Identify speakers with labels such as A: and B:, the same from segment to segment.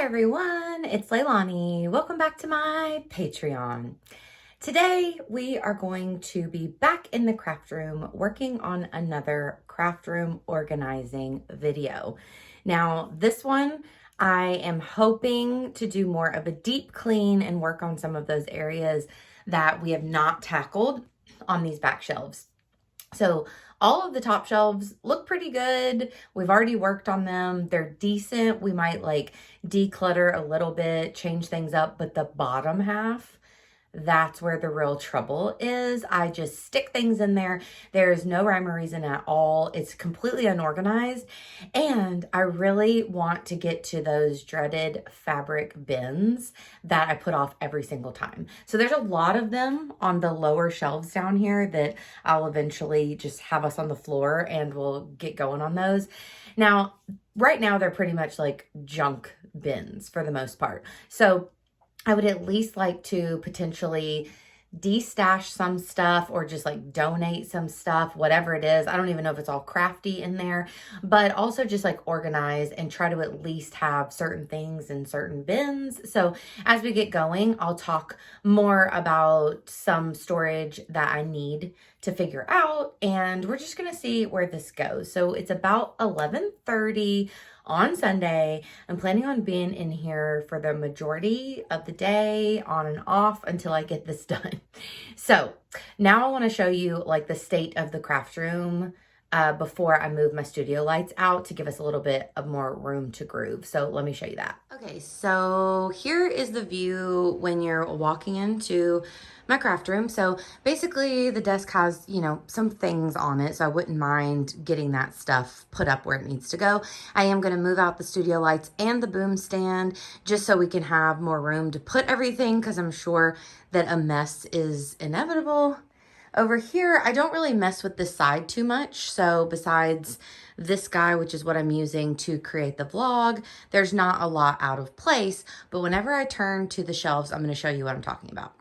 A: everyone, it's Leilani. Welcome back to my Patreon. Today we are going to be back in the craft room working on another craft room organizing video. Now this one I am hoping to do more of a deep clean and work on some of those areas that we have not tackled on these back shelves. So all of the top shelves look pretty good. We've already worked on them. They're decent. We might like declutter a little bit, change things up, but the bottom half, that's where the real trouble is. I just stick things in there. There is no rhyme or reason at all. It's completely unorganized. And I really want to get to those dreaded fabric bins that I put off every single time. So there's a lot of them on the lower shelves down here that I'll eventually just have us on the floor and we'll get going on those. Now, right now they're pretty much like junk bins for the most part. So I would at least like to potentially de-stash some stuff or just like donate some stuff, whatever it is. I don't even know if it's all crafty in there, but also just like organize and try to at least have certain things in certain bins. So as we get going, I'll talk more about some storage that I need to figure out, and we're just gonna see where this goes. So it's about 11:30 on Sunday. I'm planning on being in here for the majority of the day, on and off, until I get this done. So now I want to show you like the state of the craft room before I move my studio lights out to give us a little bit of more room to groove. So let me show you that. Okay, so here is the view when you're walking into my craft room. So basically the desk has, you know, some things on it, so I wouldn't mind getting that stuff put up where it needs to go. I am going to move out the studio lights and the boom stand just so we can have more room to put everything, because I'm sure that a mess is inevitable. Over here, I don't really mess with this side too much. So besides this guy, which is what I'm using to create the vlog, there's not a lot out of place. But whenever I turn to the shelves, I'm going to show you what I'm talking about.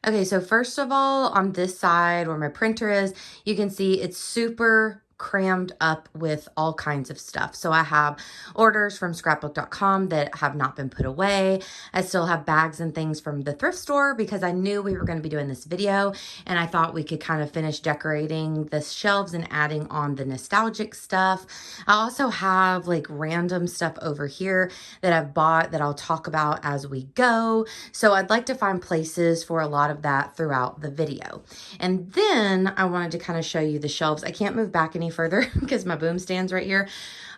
A: Okay, so first of all, on this side where my printer is, you can see it's super crammed up with all kinds of stuff. So I have orders from scrapbook.com that have not been put away. I still have bags and things from the thrift store because I knew we were going to be doing this video, and I thought we could kind of finish decorating the shelves and adding on the nostalgic stuff. I also have like random stuff over here that I've bought that I'll talk about as we go. So I'd like to find places for a lot of that throughout the video. And then I wanted to kind of show you the shelves. I can't move back any further because my boom stand's right here,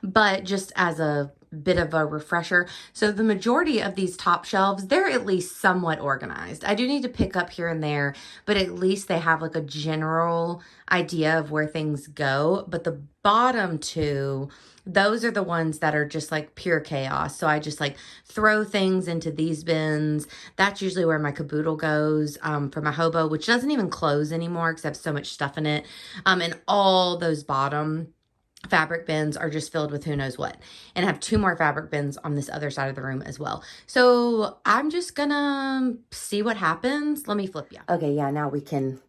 A: but just as a bit of a refresher. So the majority of these top shelves, they're at least somewhat organized. I do need to pick up here and there, but at least they have like a general idea of where things go. But the bottom two, those are the ones that are just like pure chaos. So I just like throw things into these bins. That's usually where my caboodle goes for my hobo, which doesn't even close anymore because I have so much stuff in it. And all those bottom fabric bins are just filled with who knows what. And I have two more fabric bins on this other side of the room as well. So I'm just gonna see what happens. Let me flip you. Okay, yeah, now we can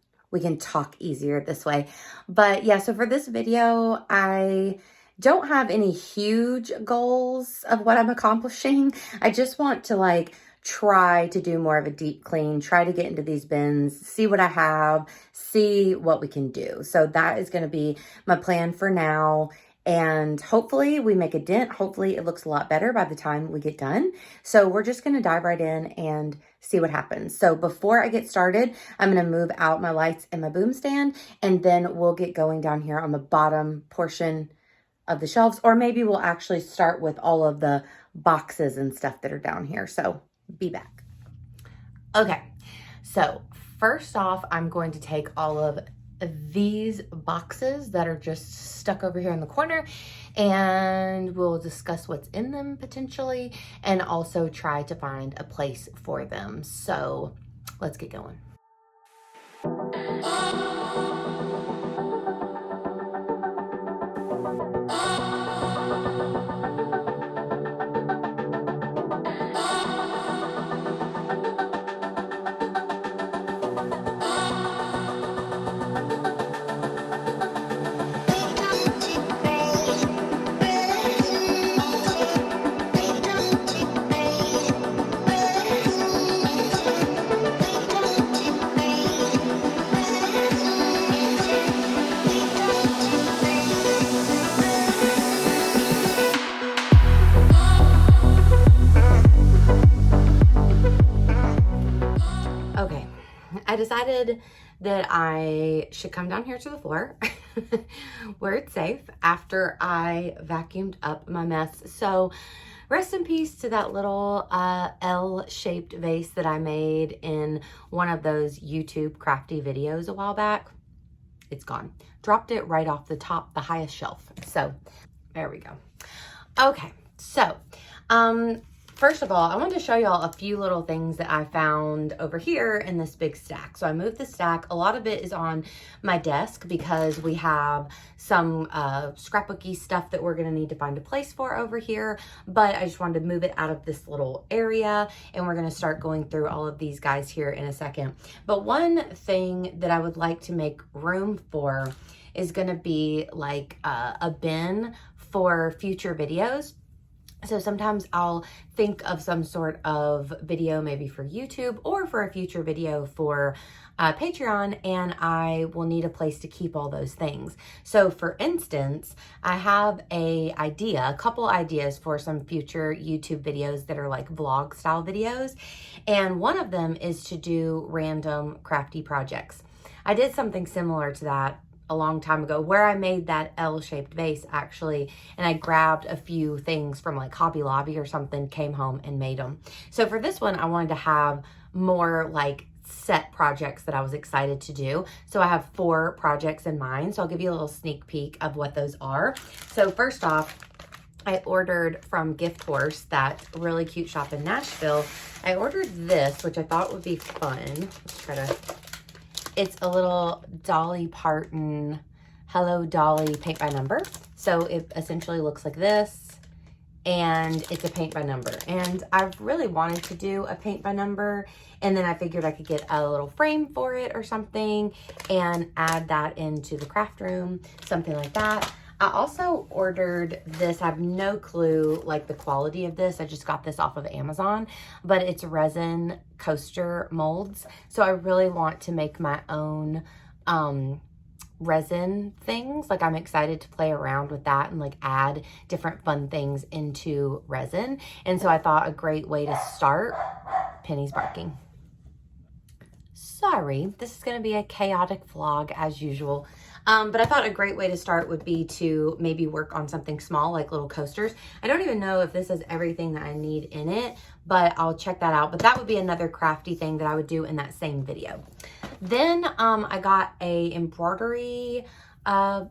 A: talk easier this way. But yeah, so for this video, I don't have any huge goals of what I'm accomplishing. I just want to like try to do more of a deep clean, try to get into these bins, see what I have, see what we can do. So that is going to be my plan for now. And hopefully we make a dent. Hopefully it looks a lot better by the time we get done. So we're just going to dive right in and see what happens. So before I get started, I'm going to move out my lights and my boom stand, and then we'll get going down here on the bottom portion of the shelves, or maybe we'll actually start with all of the boxes and stuff that are down here. So be back. Okay, so first off, I'm going to take all of these boxes that are just stuck over here in the corner, and we'll discuss what's in them potentially, and also try to find a place for them. So let's get going. Okay, I decided that I should come down here to the floor where it's safe after I vacuumed up my mess. So rest in peace to that little L-shaped vase that I made in one of those YouTube crafty videos a while back. It's gone. Dropped it right off the top, the highest shelf. So there we go. Okay, so first of all, I wanted to show y'all a few little things that I found over here in this big stack. So I moved the stack. A lot of it is on my desk because we have some scrapbooky stuff that we're going to need to find a place for over here. But I just wanted to move it out of this little area, and we're going to start going through all of these guys here in a second. But one thing that I would like to make room for is going to be like a bin for future videos. So sometimes I'll think of some sort of video maybe for YouTube or for a future video for Patreon, and I will need a place to keep all those things. So for instance, I have a couple ideas for some future YouTube videos that are like vlog style videos. And one of them is to do random crafty projects. I did something similar to that a long time ago where I made that L-shaped vase actually, and I grabbed a few things from like Hobby Lobby or something, came home and made them. So for this one, I wanted to have more like set projects that I was excited to do. So I have 4 projects in mind. So I'll give you a little sneak peek of what those are. So first off, I ordered from Gift Horse, that really cute shop in Nashville. I ordered this, which I thought would be fun. Let's try to... It's a little Dolly Parton, Hello Dolly paint by number. So it essentially looks like this, and it's a paint by number. And I've really wanted to do a paint by number, and then I figured I could get a little frame for it or something and add that into the craft room, something like that. I also ordered this. I have no clue like the quality of this. I just got this off of Amazon, but it's resin coaster molds. So I really want to make my own resin things. Like I'm excited to play around with that and like add different fun things into resin. And so I thought a great way to start, Penny's barking. Sorry, this is going to be a chaotic vlog as usual. But I thought a great way to start would be to maybe work on something small, like little coasters. I don't even know if this has everything that I need in it, but I'll check that out. But that would be another crafty thing that I would do in that same video. Then I got a embroidery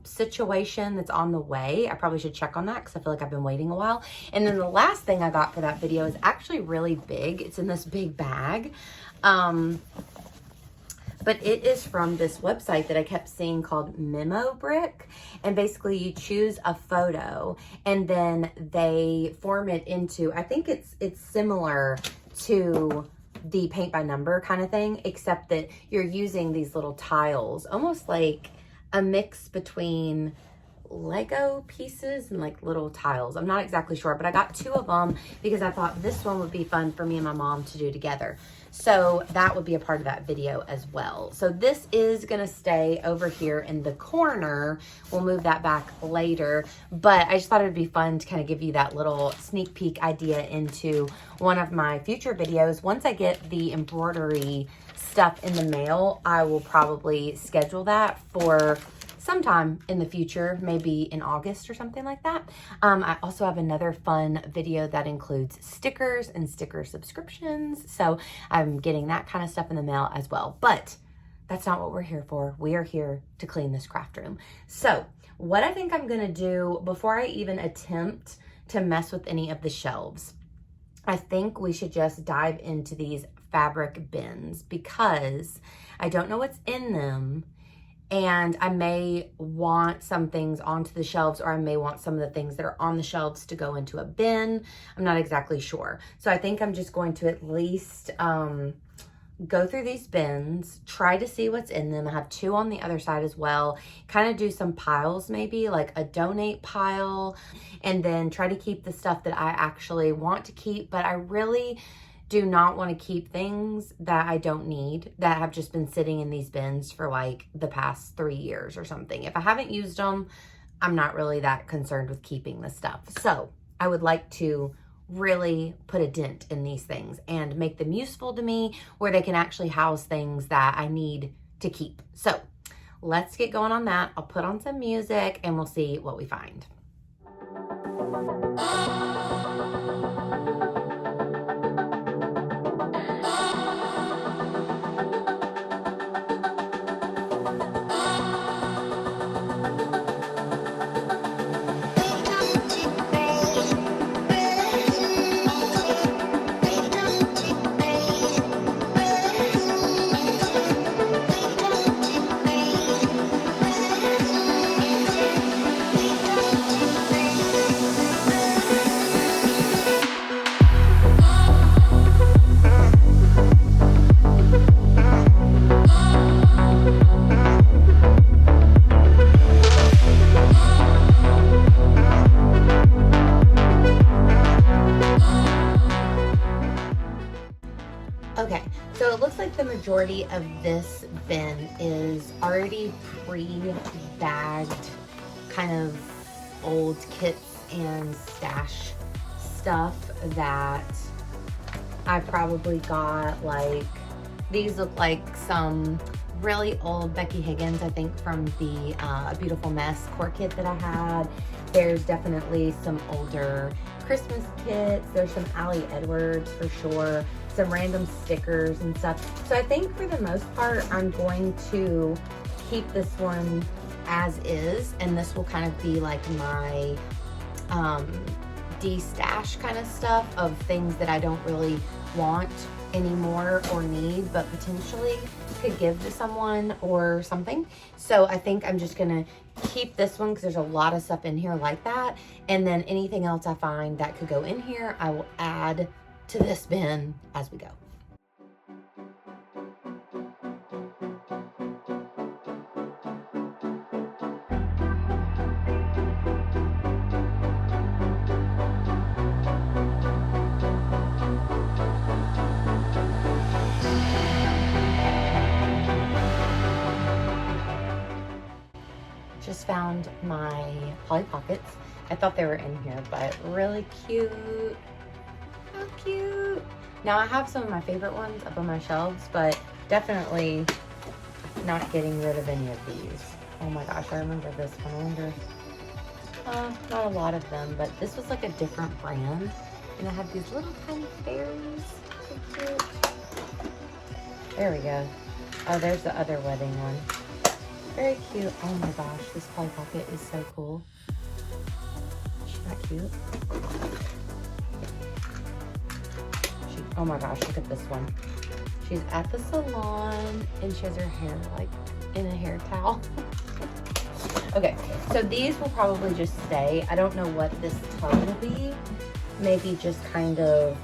A: situation that's on the way. I probably should check on that because I feel like I've been waiting a while. And then the last thing I got for that video is actually really big. It's in this big bag. But it is from this website that I kept seeing called Memo Brick. And basically you choose a photo and then they form it into, I think it's similar to the paint by number kind of thing, except that you're using these little tiles, almost like a mix between Lego pieces and like little tiles. I'm not exactly sure, but I got 2 of them because I thought this one would be fun for me and my mom to do together. So that would be a part of that video as well. So this is gonna stay over here in the corner. We'll move that back later, but I just thought it'd be fun to kind of give you that little sneak peek idea into one of my future videos. Once I get the embroidery stuff in the mail, I will probably schedule that for sometime in the future, maybe in August or something like that. I also have another fun video that includes stickers and sticker subscriptions. So I'm getting that kind of stuff in the mail as well. But that's not what we're here for. We are here to clean this craft room. So what I think I'm gonna do before I even attempt to mess with any of the shelves, I think we should just dive into these fabric bins because I don't know what's in them. And I may want some things onto the shelves, or I may want some of the things that are on the shelves to go into a bin. I'm not exactly sure. So I think I'm just going to at least go through these bins, try to see what's in them. I have 2 on the other side as well. Kind of do some piles, maybe like a donate pile, and then try to keep the stuff that I actually want to keep. But I really do not want to keep things that I don't need, that have just been sitting in these bins for like the past 3 years or something. If I haven't used them, I'm not really that concerned with keeping the stuff. So I would like to really put a dent in these things and make them useful to me, where they can actually house things that I need to keep. So let's get going on that. I'll put on some music and we'll see what we find. Okay, so it looks like the majority of this bin is already pre-bagged, kind of old kits and stash stuff that I probably got. Like, these look like some really old Becky Higgins, I think from the A Beautiful Mess core kit that I had. There's definitely some older Christmas kits. There's some Allie Edwards for sure. Some random stickers and stuff. So I think for the most part, I'm going to keep this one as is, and this will kind of be like my de-stash kind of stuff of things that I don't really want anymore or need, but potentially could give to someone or something. So I think I'm just gonna keep this one because there's a lot of stuff in here like that, and then anything else I find that could go in here, I will add to this bin as we go. Just found my Polly Pockets. I thought they were in here, but really cute. How cute. Now I have some of my favorite ones up on my shelves, but definitely not getting rid of any of these. Oh my gosh, I remember this one. I wonder, not a lot of them, but this was like a different brand. And I had these little tiny fairies. So cute. There we go. Oh, there's the other wedding one. Very cute. Oh my gosh, this Polly Pocket is so cool. Isn't that cute? Oh my gosh, look at this one. She's at the salon and she has her hair like in a hair towel. Okay, so these will probably just stay. I don't know what this tub will be. Maybe just kind of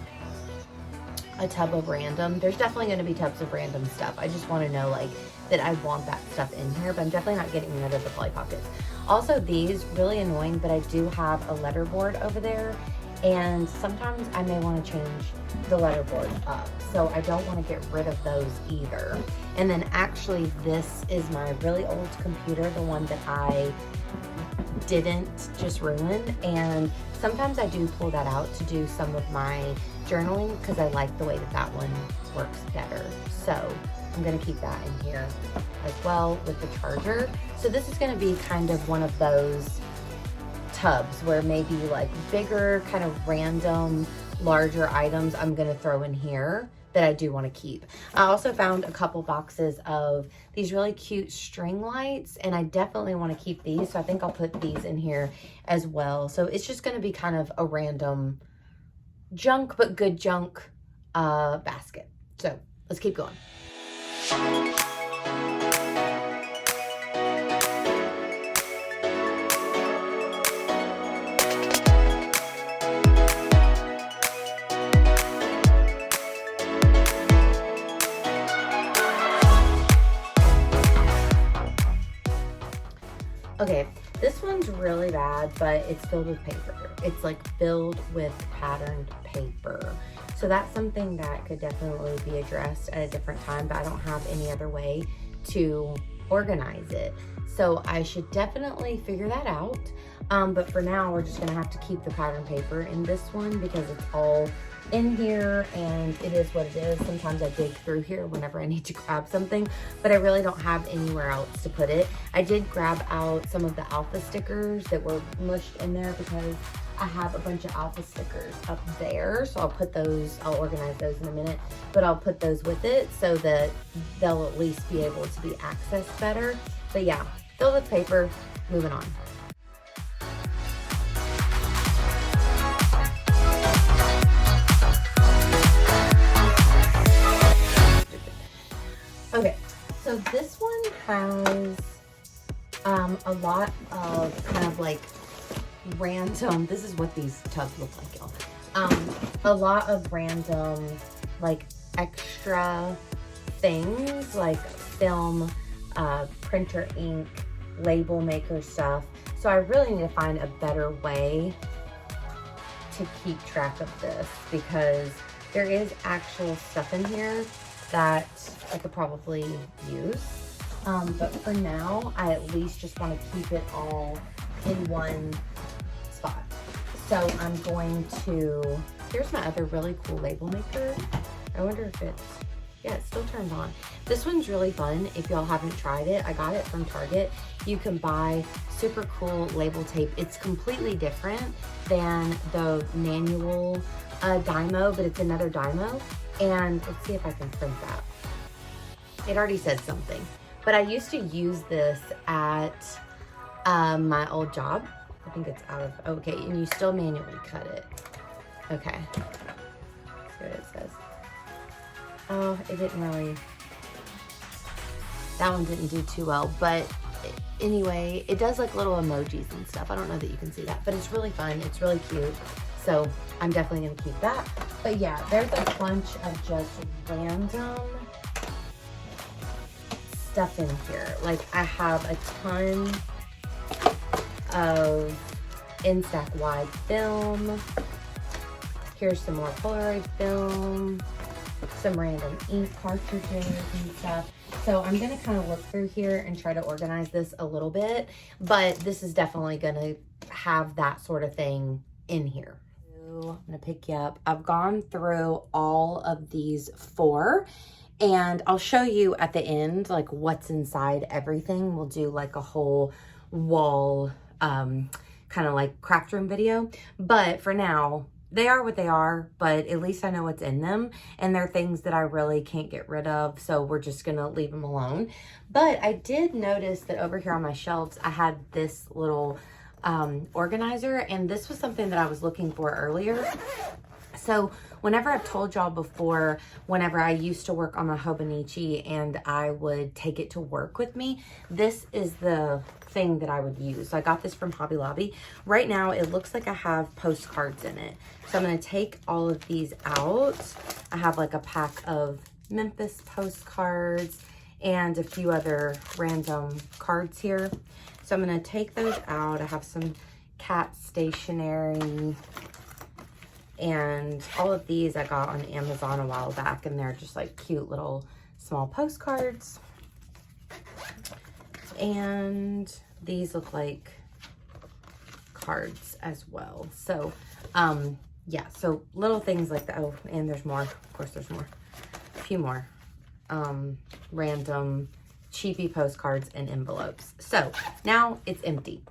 A: a tub of random. There's definitely going to be tubs of random stuff. I just want to know like that I want that stuff in here, but I'm definitely not getting rid of the Polly Pockets. Also, these, really annoying, but I do have a letterboard over there, and sometimes I may want to change the letterboard up. So I don't want to get rid of those either. And then actually this is my really old computer, the one that I didn't just ruin. And sometimes I do pull that out to do some of my journaling because I like the way that that one works better. So I'm going to keep that in here as well with the charger. So this is going to be kind of one of those tubs where maybe like bigger, kind of random, larger items I'm going to throw in here that I do want to keep. I also found a couple boxes of these really cute string lights, and I definitely want to keep these. So I think I'll put these in here as well. So it's just going to be kind of a random junk, but good junk basket. So let's keep going. Okay, this one's really bad, but it's filled with paper. It's like filled with patterned paper. So that's something that could definitely be addressed at a different time, but I don't have any other way to organize it. So I should definitely figure that out. But for now, we're just gonna have to keep the pattern paper in this one because it's all in here and it is what it is. Sometimes I dig through here whenever I need to grab something, but I really don't have anywhere else to put it. I did grab out some of the alpha stickers that were mushed in there because I have a bunch of alpha stickers up there. So I'll put those, I'll organize those in a minute, but I'll put those with it so that they'll at least be able to be accessed better. But yeah, filled with paper, moving on. Okay, so this one has a lot of kind of like random, this is what these tubs look like, y'all. A lot of random like extra things like film, printer ink, label maker stuff. So I really need to find a better way to keep track of this because there is actual stuff in here that I could probably use. But for now, I at least just want to keep it all in one spot. So I'm going to, here's my other really cool label maker. I wonder if it's, yeah, it still turns on. This one's really fun. If y'all haven't tried it, I got it from Target. You can buy super cool label tape. It's completely different than the manual Dymo, but it's another Dymo. And let's see if I can print that. It already said something, but I used to use this at my old job. I think it's out of, okay, and you still manually cut it. Okay, let's see what it says. Oh, it didn't really, that one didn't do too well, but anyway, it does like little emojis and stuff. I don't know that you can see that, but it's really fun. It's really cute. So I'm definitely gonna keep that. But yeah, there's a bunch of just random stuff in here. Like I have a ton of Instax wide film. Here's some more Polaroid film, some random ink cartridges and stuff. So I'm gonna kind of look through here and try to organize this a little bit, but this is definitely gonna have that sort of thing in here. I'm gonna pick you up. I've gone through all of these 4 and I'll show you at the end like what's inside everything. We'll do like a whole wall kind of like craft room video, but for now they are what they are, but at least I know what's in them and they're things that I really can't get rid of, so we're just gonna leave them alone. But I did notice that over here on my shelves I had this little organizer, and this was something that I was looking for earlier. So whenever I've told y'all before, whenever I used to work on my Hobonichi and I would take it to work with me, this is the thing that I would use. So I got this from Hobby Lobby. Right now it looks like I have postcards in it. So I'm gonna take all of these out. I have like a pack of Memphis postcards and a few other random cards here. So I'm gonna take those out. I have some cat stationery and all of these I got on Amazon a while back, and they're just like cute little small postcards. And these look like cards as well. So yeah, so little things like that. Oh, and there's more. Of course there's more. A few more random cheapy postcards and envelopes. So now it's empty.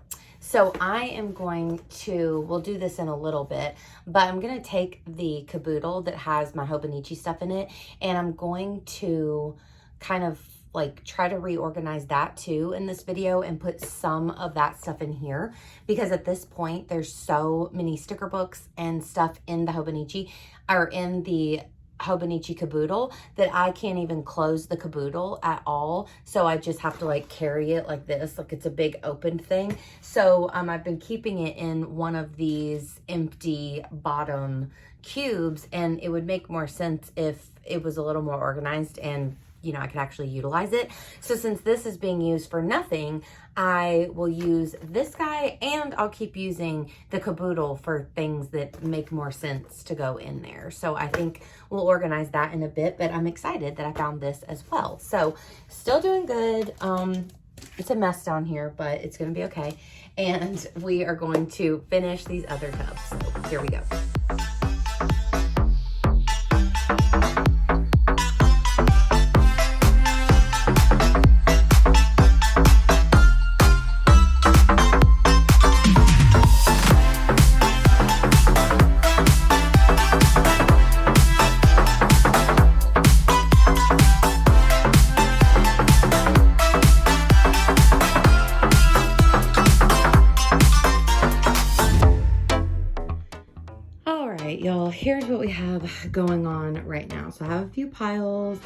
A: So I am going to, we'll do this in a little bit, but I'm going to take the caboodle that has my Hobonichi stuff in it, and I'm going to kind of like try to reorganize that too in this video and put some of that stuff in here, because at this point there's so many sticker books and stuff in the Hobonichi, or in the Hobonichi caboodle, that I can't even close the caboodle at all. So I just have to like carry it like this, like it's a big open thing. So I've been keeping it in one of these empty bottom cubes, and it would make more sense if it was a little more organized and I could actually utilize it. So since this is being used for nothing, I will use this guy, and I'll keep using the caboodle for things that make more sense to go in there. So I think we'll organize that in a bit, but I'm excited that I found this as well. So still doing good. It's a mess down here, but it's gonna be okay. And we are going to finish these other tubs. So here we go. Y'all, here's what we have going on right now. So I have a few piles.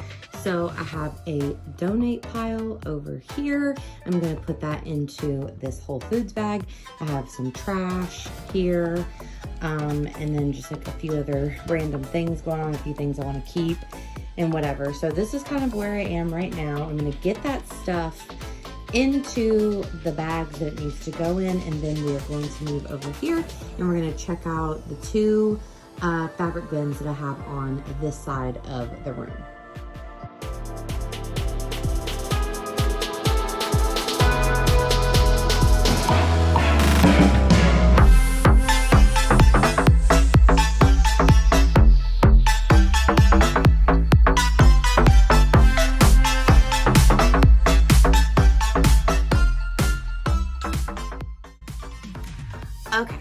A: So I have a donate pile over here. I'm going to put that into this Whole Foods bag. I have some trash here, and then just like a few other random things going on, a few things I want to keep and whatever. So this is kind of where I am right now. I'm going to get that stuff into the bags that it needs to go in, and then we are going to move over here and we're going to check out the two fabric bins that I have on this side of the room. Okay.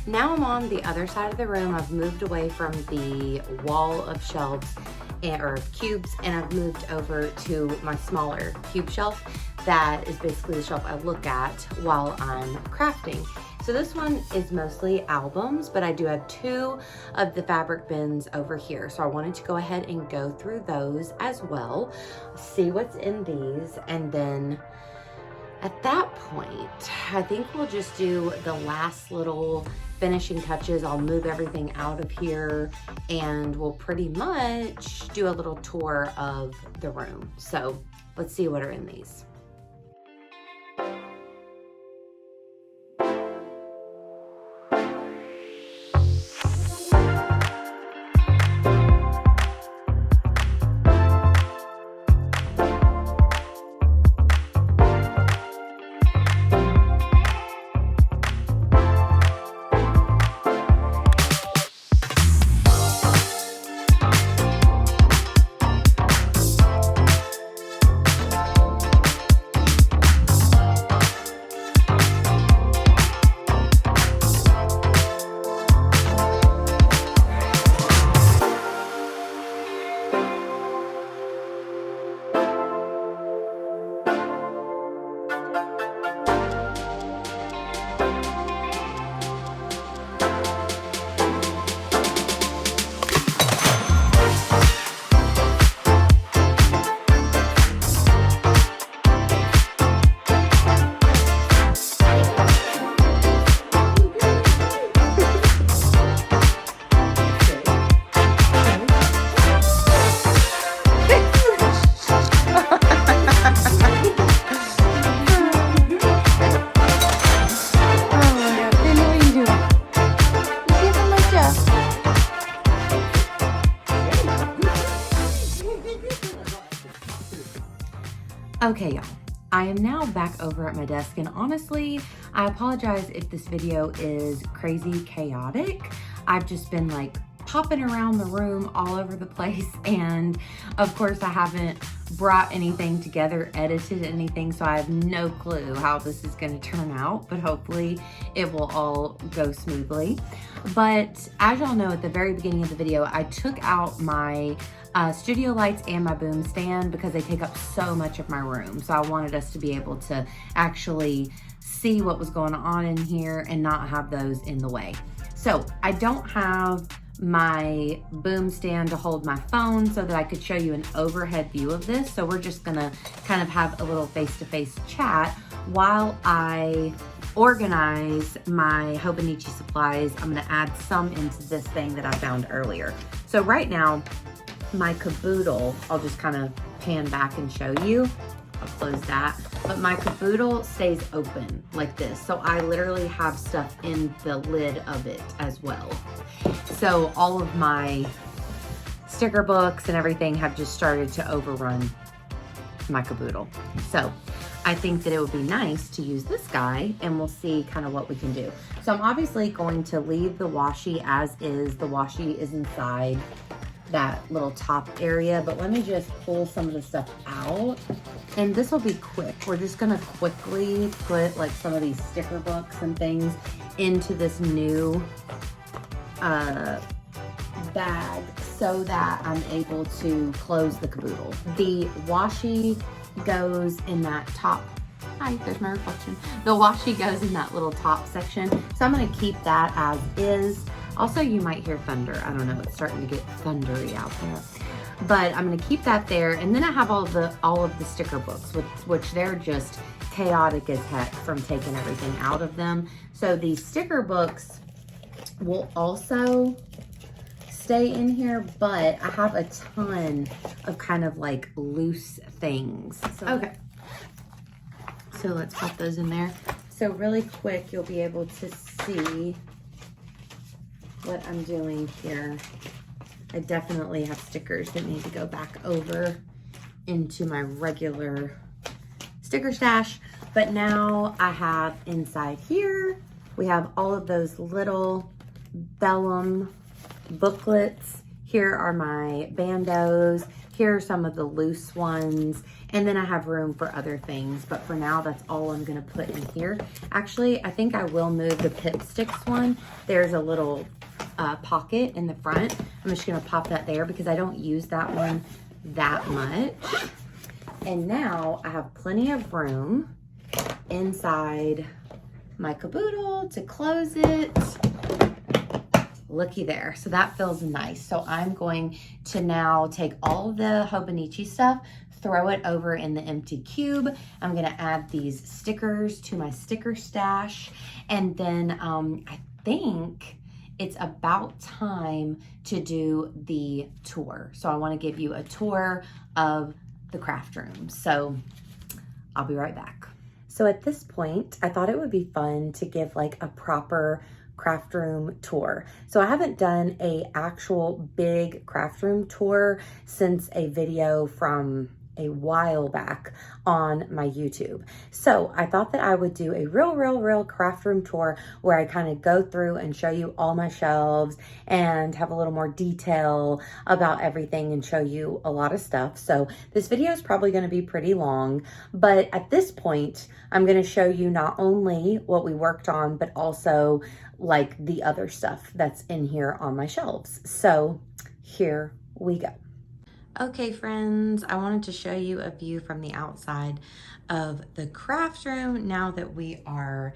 A: Now I'm on the other side of the room. I've moved away from the wall of shelves or cubes, and I've moved over to my smaller cube shelf. That is basically the shelf I look at while I'm crafting. So this one is mostly albums, but I do have two of the fabric bins over here. So I wanted to go ahead and go through those as well, see what's in these, and then at that point, I think we'll just do the last little finishing touches. I'll move everything out of here and we'll pretty much do a little tour of the room. So let's see what are in these. Okay, y'all, I am now back over at my desk, and honestly, I apologize if this video is crazy chaotic. I've just been like popping around the room all over the place, and of course I haven't brought anything together, edited anything, so I have no clue how this is going to turn out, but hopefully it will all go smoothly. But as y'all know, at the very beginning of the video, I took out my studio lights and my boom stand because they take up so much of my room. So I wanted us to be able to actually see what was going on in here and not have those in the way. So I don't have my boom stand to hold my phone so that I could show you an overhead view of this. So we're just gonna kind of have a little face-to-face chat while I organize my Hobonichi supplies. I'm gonna add some into this thing that I found earlier. So right now, my caboodle, I'll just kind of pan back and show you. I'll close that. But my caboodle stays open like this. So I literally have stuff in the lid of it as well. So all of my sticker books and everything have just started to overrun my caboodle. So I think that it would be nice to use this guy, and we'll see kind of what we can do. So I'm obviously going to leave the washi as is. The washi is inside that little top area, but let me just pull some of the stuff out. And this will be quick. We're just gonna quickly put like some of these sticker books and things into this new bag so that I'm able to close the caboodle. The washi goes in that top, hi, there's my reflection. The washi goes in that little top section. So I'm gonna keep that as is. Also, you might hear thunder. I don't know, it's starting to get thundery out there. But I'm gonna keep that there. And then I have all of the sticker books, which they're just chaotic as heck from taking everything out of them. So these sticker books will also stay in here, but I have a ton of kind of like loose things. So, okay, so let's pop those in there. So really quick, you'll be able to see what I'm doing here. I definitely have stickers that need to go back over into my regular sticker stash, but now I have inside here, we have all of those little vellum booklets. Here are my bandos. Here are some of the loose ones. And then I have room for other things, but for now, that's all I'm gonna put in here. Actually, I think I will move the Pip Sticks one. There's a little pocket in the front. I'm just gonna pop that there because I don't use that one that much. And now I have plenty of room inside my caboodle to close it. Looky there. So that feels nice. So I'm going to now take all of the Hobonichi stuff, throw it over in the empty cube. I'm gonna add these stickers to my sticker stash. And then I think it's about time to do the tour. So I wanna give you a tour of the craft room. So I'll be right back. So at this point, I thought it would be fun to give like a proper craft room tour. So I haven't done a actual big craft room tour since a video from a while back on my YouTube. So I thought that I would do a real craft room tour where I kind of go through and show you all my shelves and have a little more detail about everything and show you a lot of stuff. So this video is probably going to be pretty long, but at this point, I'm going to show you not only what we worked on, but also like the other stuff that's in here on my shelves. So here we go. Okay, friends, I wanted to show you a view from the outside of the craft room now that we are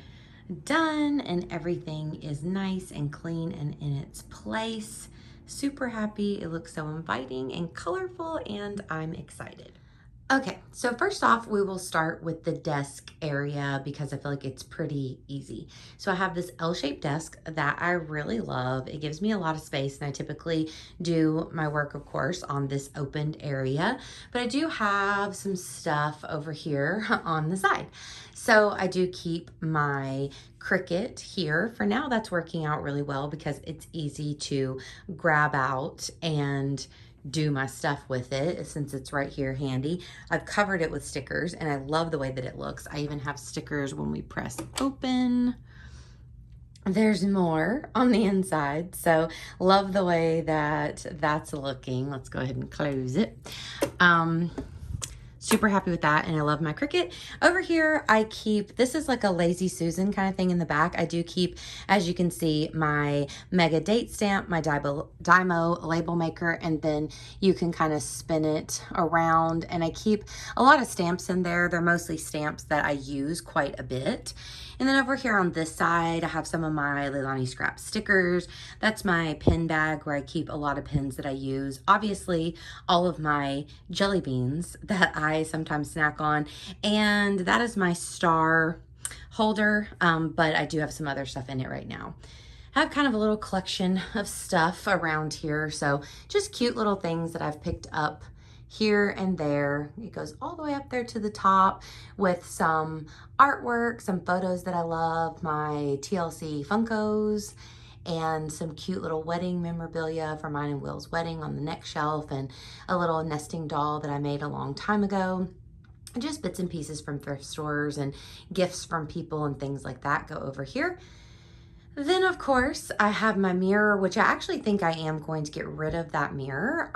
A: done and everything is nice and clean and in its place. Super happy. It looks so inviting and colorful, and I'm excited. Okay, so first off, we will start with the desk area because I feel like it's pretty easy. So I have this L-shaped desk that I really love. It gives me a lot of space, and I typically do my work, of course, on this opened area, but I do have some stuff over here on the side. So I do keep my Cricut here. For now, that's working out really well because it's easy to grab out and do my stuff with it since it's right here handy. I've covered it with stickers and I love the way that it looks. I even have stickers when we press open. There's more on the inside, so love the way that that's looking. Let's go ahead and close it. Super happy with that, and I love my Cricut. Over here, I keep, this is like a Lazy Susan kind of thing in the back. I do keep, as you can see, my mega date stamp, my Dymo label maker, and then you can kind of spin it around. And I keep a lot of stamps in there. They're mostly stamps that I use quite a bit. And then over here on this side, I have some of my Leilani Scrap stickers. That's my pin bag where I keep a lot of pins that I use. Obviously, all of my jelly beans that I sometimes snack on. And that is my star holder, but I do have some other stuff in it right now. I have kind of a little collection of stuff around here. So just cute little things that I've picked up here and there. It goes all the way up there to the top with some artwork, some photos that I love, my TLC Funkos, and some cute little wedding memorabilia for mine and Will's wedding on the next shelf, and a little nesting doll that I made a long time ago. And just bits and pieces from thrift stores and gifts from people and things like that go over here. Then, of course, I have my mirror, which I actually think I am going to get rid of that mirror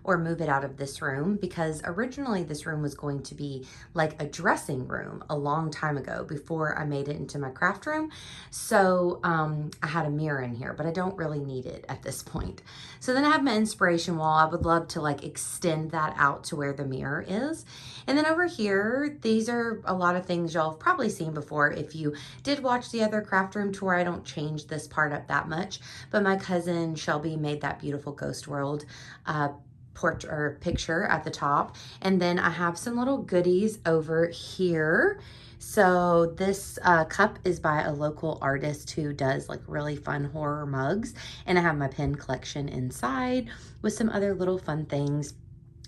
A: or move it out of this room, because originally this room was going to be like a dressing room a long time ago before I made it into my craft room. So I had a mirror in here, but I don't really need it at this point. So then I have my inspiration wall. I would love to like extend that out to where the mirror is. And then over here, these are a lot of things y'all have probably seen before. If you did watch the other craft room tour, I don't change this part up that much, but my cousin Shelby made that beautiful Ghost World portrait or picture at the top. And then I have some little goodies over here. So this cup is by a local artist who does like really fun horror mugs, and I have my pen collection inside with some other little fun things.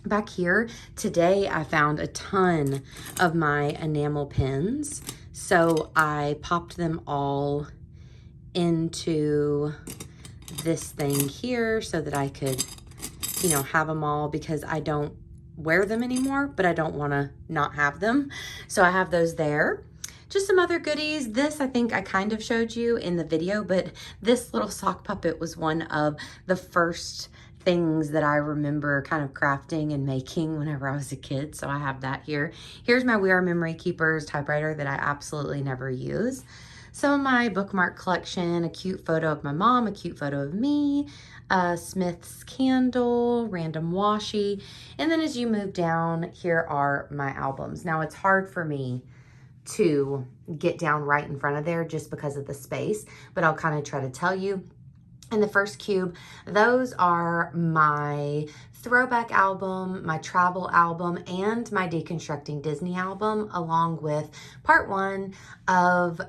A: Back here today I found a ton of my enamel pens, so I popped them all into this thing here so that I could, you know, have them all, because I don't wear them anymore, but I don't want to not have them. So I have those there. Just some other goodies. This I think I kind of showed you in the video, but this little sock puppet was one of the first things that I remember kind of crafting and making whenever I was a kid. So I have that here. Here's my We Are Memory Keepers typewriter that I absolutely never use. Some of my bookmark collection, a cute photo of my mom, a cute photo of me, Smith's candle, random washi. And then as you move down, here are my albums. Now it's hard for me to get down right in front of there just because of the space, but I'll kind of try to tell you. In the first cube, those are my throwback album, my travel album, and my Deconstructing Disney album, along with part 1 of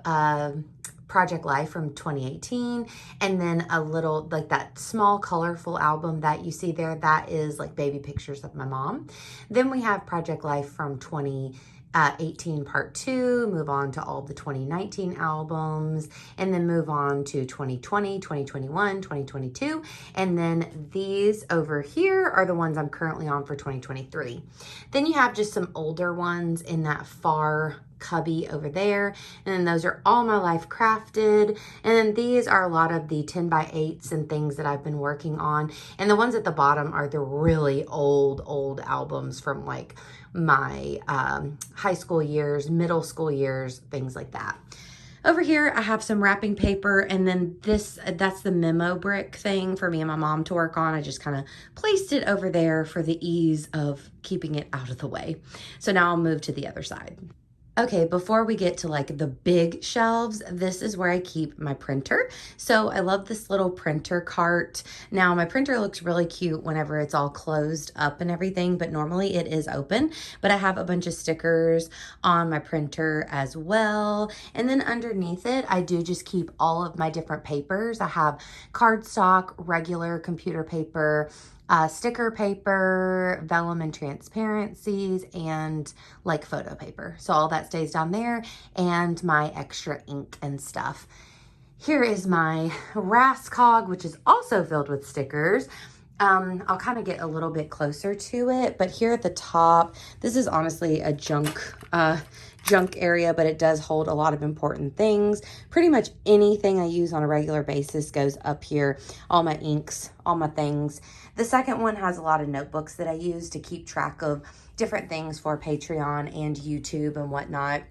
A: Project Life from 2018, and then a little, like that small colorful album that you see there, that is like baby pictures of my mom. Then we have Project Life from 2018 part 2, move on to all the 2019 albums, and then move on to 2020, 2021, 2022. And then these over here are the ones I'm currently on for 2023. Then you have just some older ones in that far cubby over there. And then those are all my life crafted. And then these are a lot of the 10 by 8s and things that I've been working on. And the ones at the bottom are the really old albums from like my high school years, middle school years, things like that. Over here, I have some wrapping paper, and then that's the memo brick thing for me and my mom to work on. I just kind of placed it over there for the ease of keeping it out of the way. So now I'll move to the other side. Okay, before we get to like the big shelves, this is where I keep my printer. So I love this little printer cart. Now my printer looks really cute whenever it's all closed up and everything, but normally it is open. But I have a bunch of stickers on my printer as well. And then underneath it, I do just keep all of my different papers. I have cardstock, regular computer paper, sticker paper, vellum and transparencies, and like photo paper. So all that stays down there, and my extra ink and stuff. Here is my Rascog, which is also filled with stickers. I'll kind of get a little bit closer to it, but here at the top, this is honestly a junk area, but it does hold a lot of important things. Pretty much anything I use on a regular basis goes up here. All my inks, all my things. The second one has a lot of notebooks that I use to keep track of different things for Patreon and YouTube and whatnot,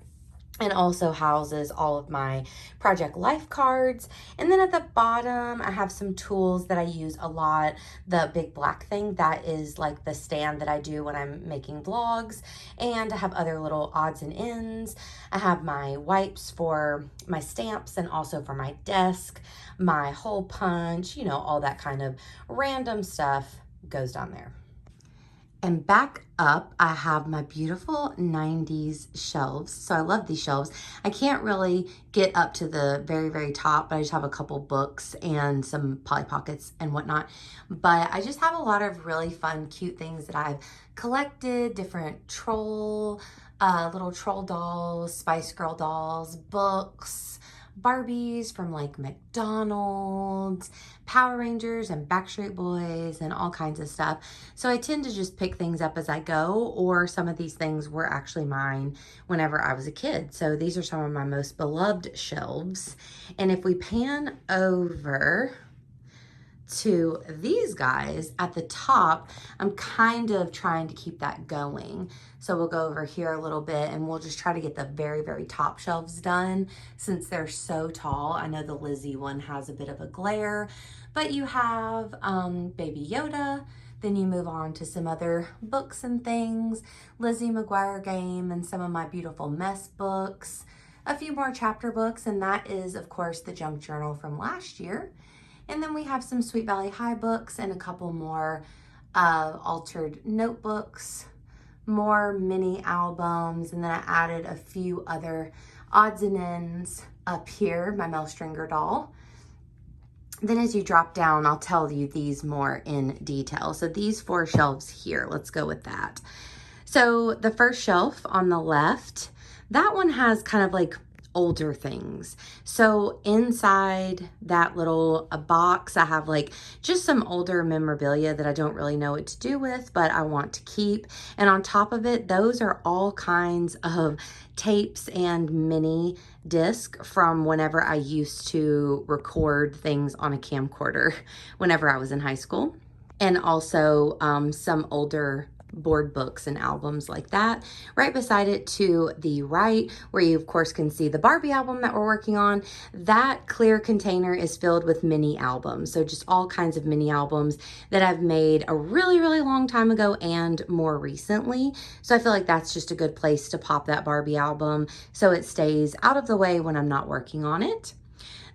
A: and also houses all of my Project Life cards. And then at the bottom, I have some tools that I use a lot. The big black thing, that is like the stand that I do when I'm making vlogs. And I have other little odds and ends. I have my wipes for my stamps and also for my desk, my hole punch, you know, all that kind of random stuff goes down there. And back up, I have my beautiful 90s shelves. So I love these shelves. I can't really get up to the very, very top, but I just have a couple books and some Polly Pockets and whatnot. But I just have a lot of really fun, cute things that I've collected, different little troll dolls, Spice Girl dolls, books, Barbies from like McDonald's, Power Rangers and Backstreet Boys and all kinds of stuff. So I tend to just pick things up as I go, or some of these things were actually mine whenever I was a kid. So these are some of my most beloved shelves. And if we pan over to these guys at the top, I'm kind of trying to keep that going. So we'll go over here a little bit and we'll just try to get the very, very top shelves done since they're so tall. I know the Lizzie one has a bit of a glare, but you have Baby Yoda. Then you move on to some other books and things, Lizzie McGuire game and some of my beautiful mess books, a few more chapter books, and that is of course the junk journal from last year. And then we have some Sweet Valley High books and a couple more altered notebooks, more mini albums, and then I added a few other odds and ends up here, my Mel Stringer doll. Then as you drop down, I'll tell you these more in detail. So these 4 shelves here, let's go with that. So the first shelf on the left, that one has kind of like older things. So inside that little box, I have like just some older memorabilia that I don't really know what to do with, but I want to keep. And on top of it, those are all kinds of tapes and mini disc from whenever I used to record things on a camcorder whenever I was in high school. And also some older board books and albums like that. Right beside it to the right, where you of course can see the Barbie album that we're working on, that clear container is filled with mini albums. So just all kinds of mini albums that I've made a really, really long time ago and more recently. So I feel like that's just a good place to pop that Barbie album so it stays out of the way when I'm not working on it.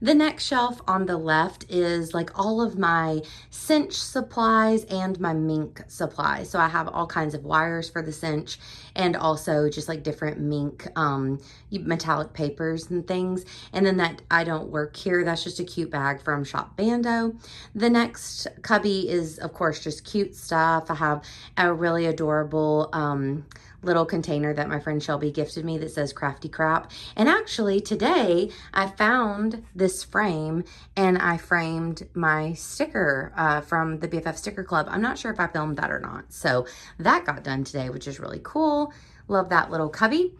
A: The next shelf on the left is like all of my cinch supplies and my mink supplies. So I have all kinds of wires for the cinch and also just like different mink metallic papers and things. And then that I don't work here. That's just a cute bag from Shop Bando. The next cubby is of course just cute stuff. I have a really adorable little container that my friend Shelby gifted me that says Crafty Crap. And actually today I found this frame and I framed my sticker from the BFF Sticker Club. I'm not sure if I filmed that or not. So that got done today, which is really cool. Love that little cubby.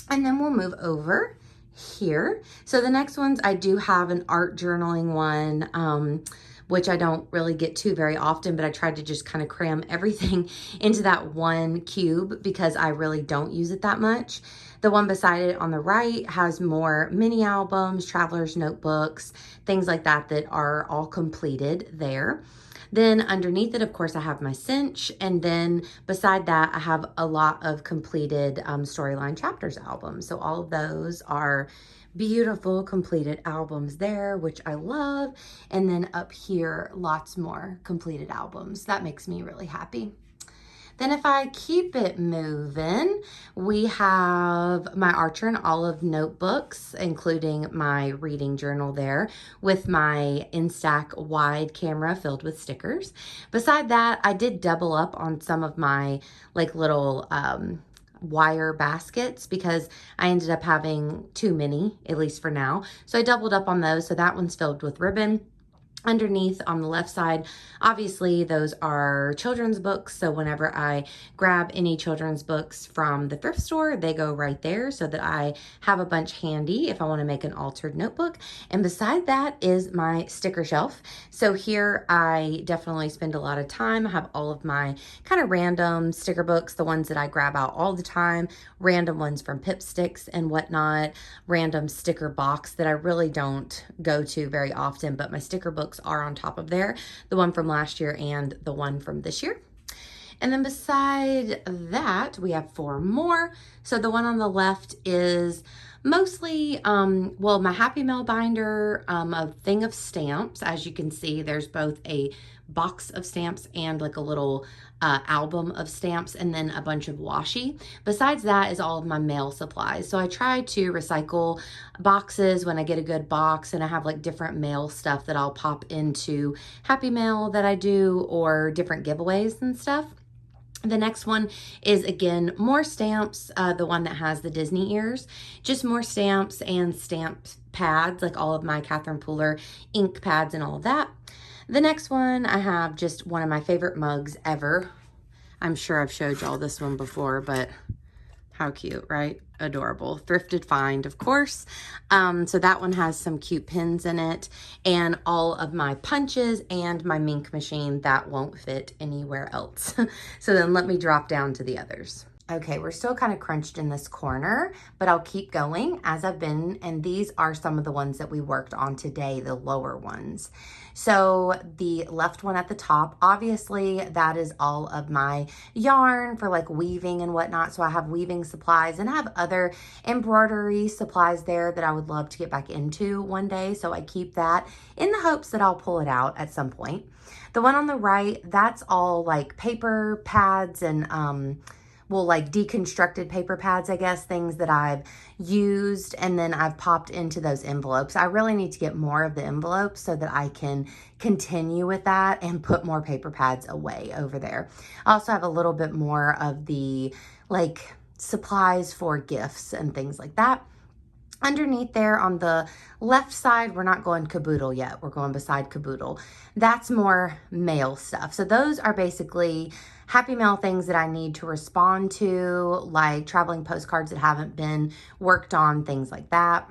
A: And then we'll move over here. So the next ones, I do have an art journaling one, which I don't really get to very often, but I tried to just kind of cram everything into that one cube because I really don't use it that much. The one beside it on the right has more mini albums, traveler's notebooks, things like that that are all completed there. Then underneath it, of course, I have my cinch. And then beside that, I have a lot of completed Storyline Chapters albums. So all of those are beautiful completed albums there, which I love. And then up here, lots more completed albums. That makes me really happy. Then if I keep it moving, we have my Archer and Olive notebooks, including my reading journal there with my Instax wide camera filled with stickers. Beside that, I did double up on some of my like little wire baskets because I ended up having too many, at least for now. So I doubled up on those. So that one's filled with ribbon. Underneath on the left side, obviously those are children's books. So whenever I grab any children's books from the thrift store, they go right there so that I have a bunch handy if I want to make an altered notebook. And beside that is my sticker shelf. So here I definitely spend a lot of time. I have all of my kind of random sticker books, the ones that I grab out all the time, random ones from Pipsticks and whatnot, random sticker box that I really don't go to very often, but my sticker books are on top of there, the one from last year and the one from this year. And then beside that, we have 4 more. So the one on the left is Mostly, well, my Happy Mail binder, a thing of stamps. As you can see, there's both a box of stamps and like a little album of stamps, and then a bunch of washi. Besides that is all of my mail supplies. So I try to recycle boxes when I get a good box, and I have like different mail stuff that I'll pop into Happy Mail that I do, or different giveaways and stuff. The next one is, again, more stamps, the one that has the Disney ears, just more stamps and stamp pads, like all of my Catherine Pooler ink pads and all of that. The next one, I have just one of my favorite mugs ever. I'm sure I've showed y'all this one before, but how cute, right? Adorable. Thrifted find, of course. So that one has some cute pins in it, and all of my punches and my Mink machine that won't fit anywhere else. So then let me drop down to the others. Okay, we're still kind of crunched in this corner, but I'll keep going as I've been, and these are some of the ones that we worked on today, the lower ones. So the left one at the top, obviously that is all of my yarn for like weaving and whatnot. So I have weaving supplies, and I have other embroidery supplies there that I would love to get back into one day. So I keep that in the hopes that I'll pull it out at some point. The one on the right, that's all like paper pads and well, like deconstructed paper pads, I guess, things that I've used, and then I've popped into those envelopes. I really need to get more of the envelopes so that I can continue with that and put more paper pads away over there. I also have a little bit more of the like supplies for gifts and things like that. Underneath there on the left side, we're not going caboodle yet. We're going beside caboodle. That's more mail stuff. So those are basically Happy Mail things that I need to respond to, like traveling postcards that haven't been worked on, things like that.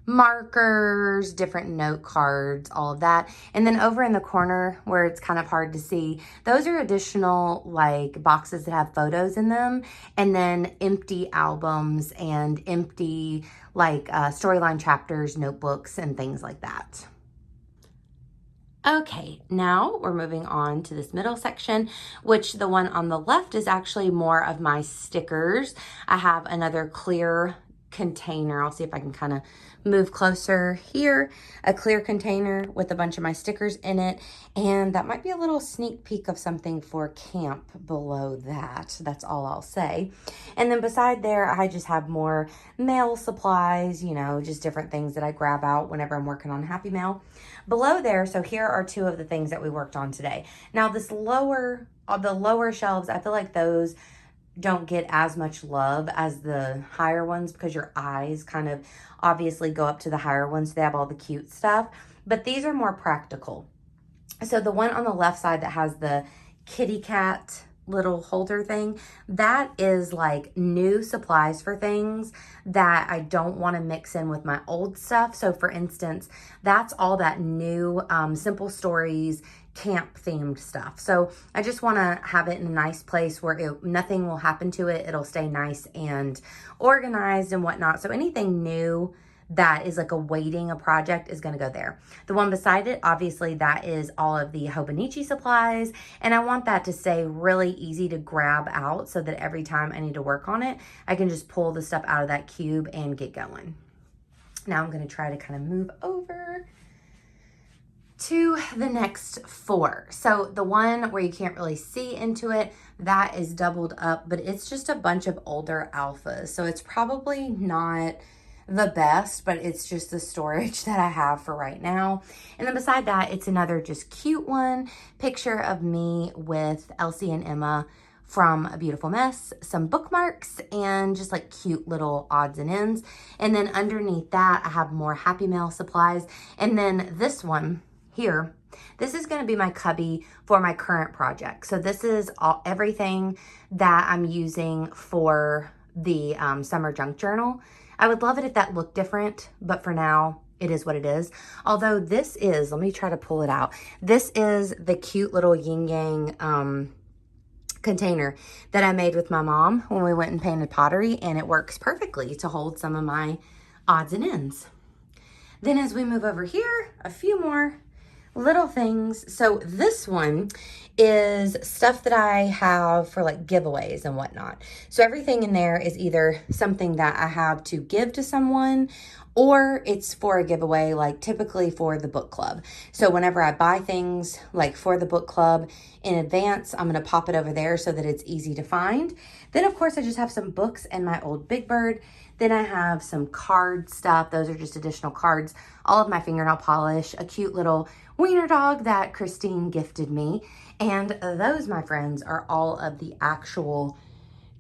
A: Markers, different note cards, all of that. And then over in the corner where it's kind of hard to see, those are additional like boxes that have photos in them, and then empty albums and empty like storyline chapters, notebooks, and things like that. Okay, now we're moving on to this middle section, which the one on the left is actually more of my stickers. I have another clear container. I'll see if I can kind of move closer here. A clear container with a bunch of my stickers in it, and that might be a little sneak peek of something for camp below that. That's all I'll say. And then beside there, I just have more mail supplies, you know, just different things that I grab out whenever I'm working on Happy Mail. Below there, so here are two of the things that we worked on today. Now this the lower shelves, I feel like those don't get as much love as the higher ones because your eyes kind of obviously go up to the higher ones. They have all the cute stuff, but these are more practical. So the one on the left side that has the kitty cat little holder thing, that is like new supplies for things that I don't want to mix in with my old stuff. So for instance, that's all that new Simple Stories camp themed stuff. So I just want to have it in a nice place where nothing will happen to it. It'll stay nice and organized and whatnot. So anything new that is like awaiting a project is going to go there. The one beside it, obviously that is all of the Hobonichi supplies, and I want that to stay really easy to grab out so that every time I need to work on it, I can just pull the stuff out of that cube and get going. Now I'm going to try to kind of move over to the next four. So the one where you can't really see into it, that is doubled up, but it's just a bunch of older alphas. So it's probably not the best, but it's just the storage that I have for right now. And then beside that, it's another just cute one, picture of me with Elsie and Emma from A Beautiful Mess, some bookmarks, and just like cute little odds and ends. And then underneath that, I have more Happy Mail supplies. And then this one here, this is going to be my cubby for my current project. So this is everything that I'm using for the summer junk journal. I would love it if that looked different, but for now, it is what it is. Although this is, let me try to pull it out. This is the cute little yin yang container that I made with my mom when we went and painted pottery, and it works perfectly to hold some of my odds and ends. Then as we move over here, a few more little things. So this one is stuff that I have for like giveaways and whatnot. So everything in there is either something that I have to give to someone, or it's for a giveaway, like typically for the book club. So whenever I buy things like for the book club in advance, I'm going to pop it over there so that it's easy to find. Then of course I just have some books and my old Big Bird. Then I have some card stuff. Those are just additional cards. All of my fingernail polish, a cute little wiener dog that Christine gifted me. And those, my friends, are all of the actual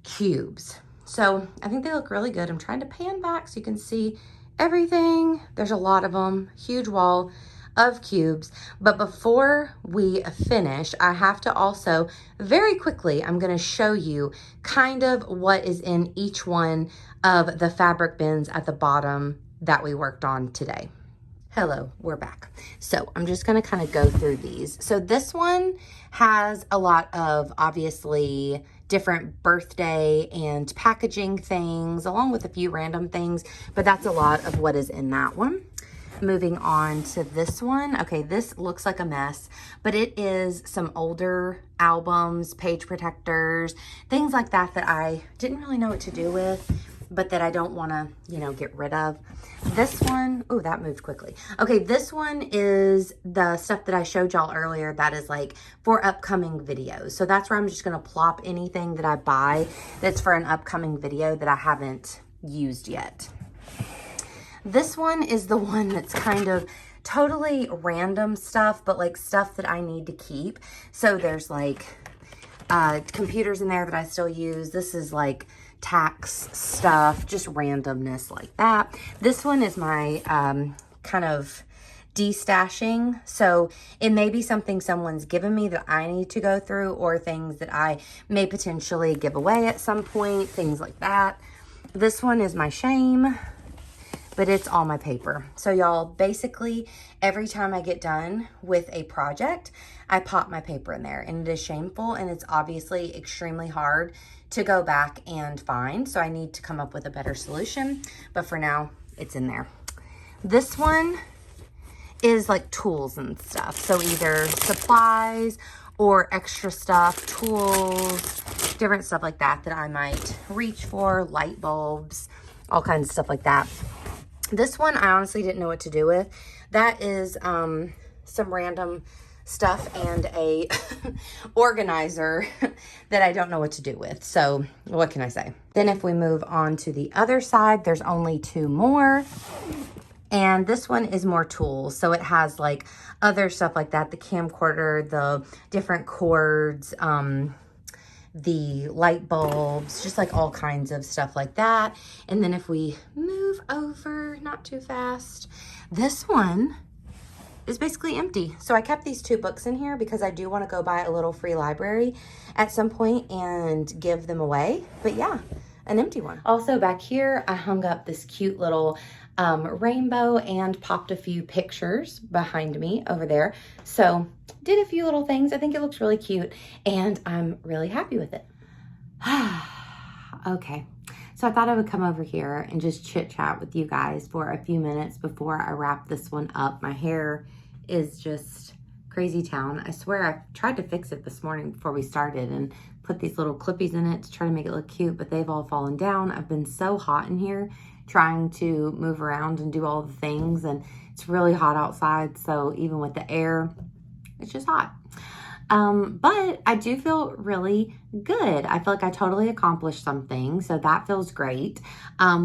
A: cubes. So I think they look really good. I'm trying to pan back so you can see everything. There's a lot of them, huge wall of cubes. But before we finish, I have to also very quickly, I'm going to show you kind of what is in each one of the fabric bins at the bottom that we worked on today. Hello, we're back. So I'm just going to kind of go through these. So this one has a lot of obviously different birthday and packaging things, along with a few random things, but that's a lot of what is in that one. Moving on to this one. Okay, this looks like a mess, but it is some older albums, page protectors, things like that that I didn't really know what to do with, but that I don't want to, you know, get rid of. This one, oh, that moved quickly. Okay, this one is the stuff that I showed y'all earlier that is like for upcoming videos. So that's where I'm just going to plop anything that I buy that's for an upcoming video that I haven't used yet. This one is the one that's kind of totally random stuff, but like stuff that I need to keep. So there's like computers in there that I still use. This is like tax stuff, just randomness like that. This one is my kind of de-stashing. So it may be something someone's given me that I need to go through, or things that I may potentially give away at some point, things like that. This one is my shame, but it's all my paper. So y'all, basically every time I get done with a project, I pop my paper in there, and it is shameful, and it's obviously extremely hard to go back and find. So I need to come up with a better solution, but for now it's in there. This one is like tools and stuff. So either supplies or extra stuff, tools, different stuff like that that I might reach for, light bulbs, all kinds of stuff like that. This one, I honestly didn't know what to do with. That is some random stuff and a organizer that I don't know what to do with. So what can I say? Then if we move on to the other side, there's only two more. And this one is more tools. So it has like other stuff like that, the camcorder, the different cords, the light bulbs, just like all kinds of stuff like that. And then if we move over, not too fast, this one is basically empty. So I kept these two books in here because I do want to go buy a little free library at some point and give them away. But yeah, an empty one. Also back here, I hung up this cute little rainbow and popped a few pictures behind me over there. So did a few little things. I think it looks really cute and I'm really happy with it. Okay. So I thought I would come over here and just chit chat with you guys for a few minutes before I wrap this one up. My hair is just crazy town. I swear I tried to fix it this morning before we started and put these little clippies in it to try to make it look cute, but they've all fallen down. I've been so hot in here trying to move around and do all the things, and it's really hot outside. So even with the air, it's just hot. But I do feel really good. I feel like I totally accomplished something, so that feels great.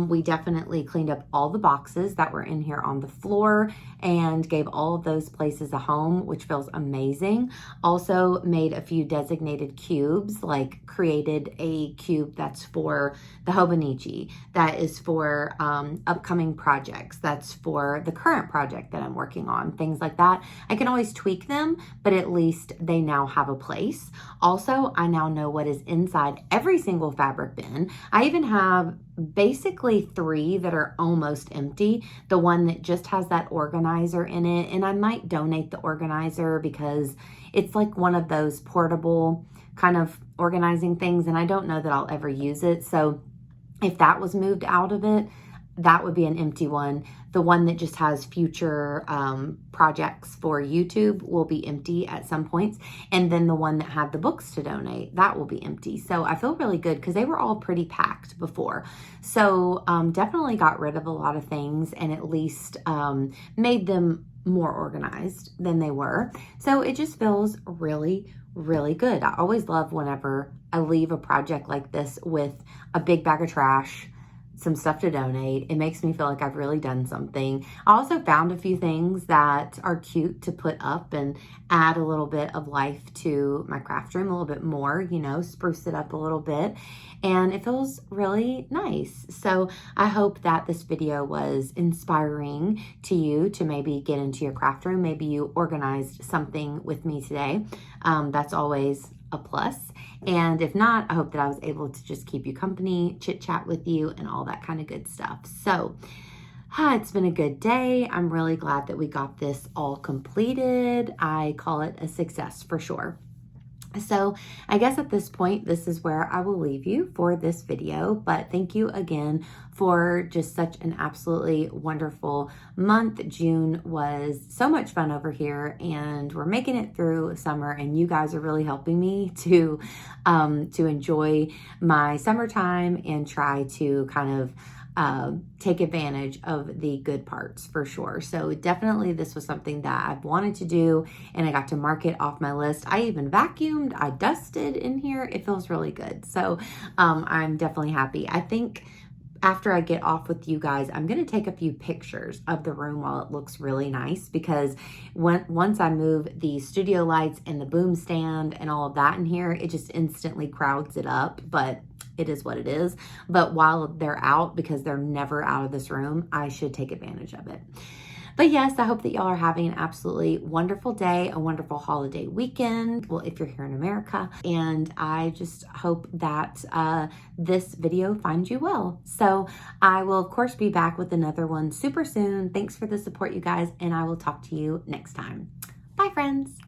A: We definitely cleaned up all the boxes that were in here on the floor and gave all of those places a home, which feels amazing. Also made a few designated cubes, like created a cube that's for the Hobonichi, that is for upcoming projects, that's for the current project that I'm working on, things like that. I can always tweak them, but at least they now have a place. Also, I now know what is inside every single fabric bin. I even have basically 3 that are almost empty. The one that just has that organizer in it, and I might donate the organizer because it's like one of those portable kind of organizing things, and I don't know that I'll ever use it. So if that was moved out of it, that would be an empty one. The one that just has future projects for YouTube will be empty at some points. And then the one that had the books to donate, that will be empty. So I feel really good because they were all pretty packed before. So definitely got rid of a lot of things and at least made them more organized than they were. So it just feels really, really good. I always love whenever I leave a project like this with a big bag of trash, some stuff to donate. It makes me feel like I've really done something. I also found a few things that are cute to put up and add a little bit of life to my craft room, a little bit more, you know, spruce it up a little bit. And it feels really nice. So I hope that this video was inspiring to you to maybe get into your craft room. Maybe you organized something with me today. That's always a plus. And if not, I hope that I was able to just keep you company, chit chat with you, and all that kind of good stuff. So it's been a good day. I'm really glad that we got this all completed. I call it a success for sure. So I guess at this point, this is where I will leave you for this video, but thank you again for just such an absolutely wonderful month. June was so much fun over here and we're making it through summer and you guys are really helping me to enjoy my summertime and try to kind of take advantage of the good parts for sure. So definitely this was something that I've wanted to do and I got to mark it off my list. I even vacuumed, I dusted in here. It feels really good. So I'm definitely happy. I think after I get off with you guys, I'm going to take a few pictures of the room while it looks really nice because once I move the studio lights and the boom stand and all of that in here, it just instantly crowds it up, but it is what it is. But while they're out, because they're never out of this room, I should take advantage of it. But yes, I hope that y'all are having an absolutely wonderful day, a wonderful holiday weekend. Well, if you're here in America, and I just hope that this video finds you well. So I will of course be back with another one super soon. Thanks for the support, you guys, and I will talk to you next time. Bye, friends.